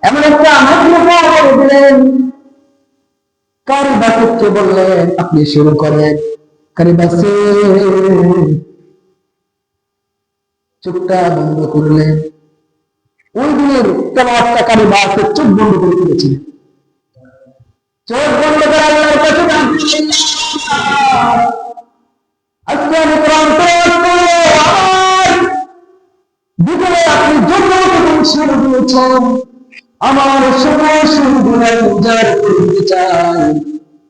এমন একটা আমাকে দিলেন। কারি বাসকে বললেন আপনি শুরু করেন। কারি বাসে চোখটা বন্ধ করলেন। ওই দিনের তেলাওয়াতটা কারি বাসে চোখ বন্ধ করে ফেলেছিলেন। চোখ বন্ধ করে আল্লাহর কাছে আজকে আমি কোরআন তেলাওয়াত করব, আমার ভিতরে আপনি যতটুকু সুর দিয়েছেন আমার সময় গুণার উজাড় করে দিতে চাই।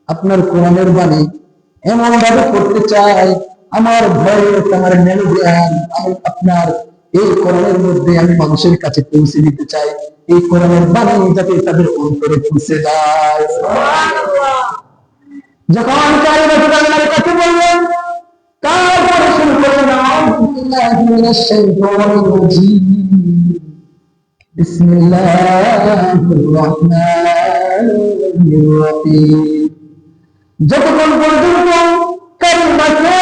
আপনার কোরআনের বাণী এমন ভাবে করতে চাই আমার ভয়ে আমার মেলোডিয়ান আমি আপনার এই কোরআনের মধ্যে আমি মানুষের কাছে পৌঁছে দিতে চাই। এই কোরআনের বাণী যাতে তাদের অন্তরে পৌঁছে যায়। যখন আল্লাহর কাছে বললেন তারপরে শুরু করলেন আউযু বিল্লাহি মিনাশ শাইতানির রাজীম বিসমিল্লাহির রহমানির রহিম। যতক্ষণ পর্যন্ত কালিমাতে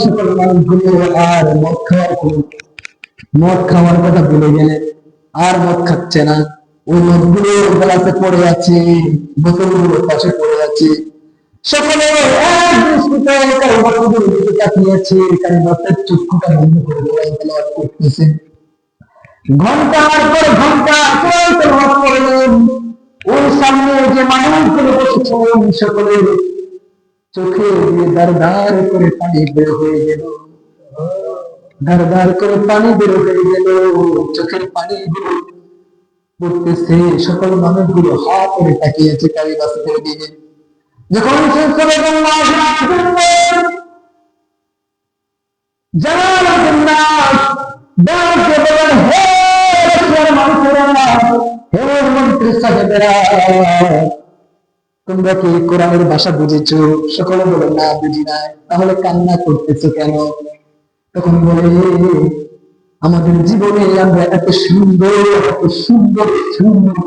সকল মানুষগুলো আর মদ খাওয়ার কথা ভুলে গেলে আর মদ খাচ্ছে না। ওই মদগুলো গলাতে পড়ে আছে, বোতলগুলোর পাশে পড়ে আছে। সকলে এক দৃষ্টিতে কালিমাতুর দিকে তাকিয়েছে, কালিমাতের চক্ষুটা বন্ধ করে তেলাওয়াত করতেছে। ঘন্টার পর ঘন্টা তেলাওয়াত করলেন। ওই সামনে যে মানুষগুলো বসেছিলেন সকলের চোখে দিয়ে দাঁড় করে পানি বের হয়ে গেল, দাঁড় করে পানি বের হয়ে গেল, চোখের পানি পড়তেছে। সকল মানুষগুলো হা করে তাকিয়েছে কারি বাসের দিকে। যখন শেষ করে তোমরা কি কোরআনের ভাষা বুঝেছো? সকলে বলে না বুঝি নাই। তাহলে কান্না করতেছো কেন? তখন বলে আমাদের জীবনে আমরা এত সুন্দর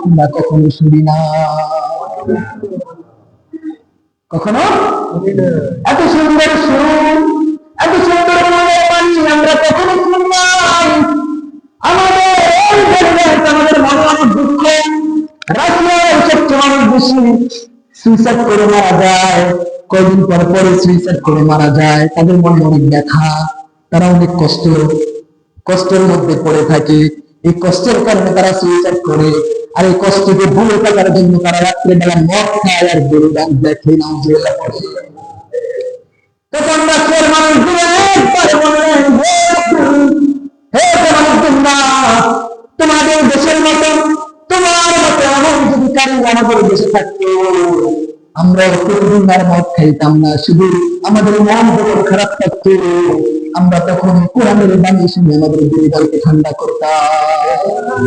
আমরা কখনো শুনি না, কখনো এত সুন্দর সুর, এত সুন্দর বাণী আমরা কখনো শুনি নাই। আমাদের আমাদের মনে অনেক দুঃখ। রাশিয়ার সবচেয়ে মানুষ বেশি সুইসাইড করে মারা যায়, কয়েকদিন পরে সুইসাইড করে মারা যায়। তাদের মনে অনেক ব্যথা, তারা অনেক কষ্টের মধ্যে পড়ে থাকে। এই কষ্টের কারণে তারা সুইসাইড করে। আর এই কষ্টকে ভুলে থাকার জন্য তারা রাত্রেবেলা মদ খায় আর গরু গান দেখে না পড়ে। তখন রাষ্ট্রের মানুষগুলো একবারে বললেন হে তোমাদের দেশের মতো তোমার মতো এমন যদি কারণ আমাদের দেশে থাকতো আমরা প্রতিদিন আর মদ খাইতাম না, শুধু আমাদের মন যখন খারাপ থাকতো আমরা তখন কোরআনের বাণী শুনে আমাদের হৃদয়কে ঠান্ডা করতাম।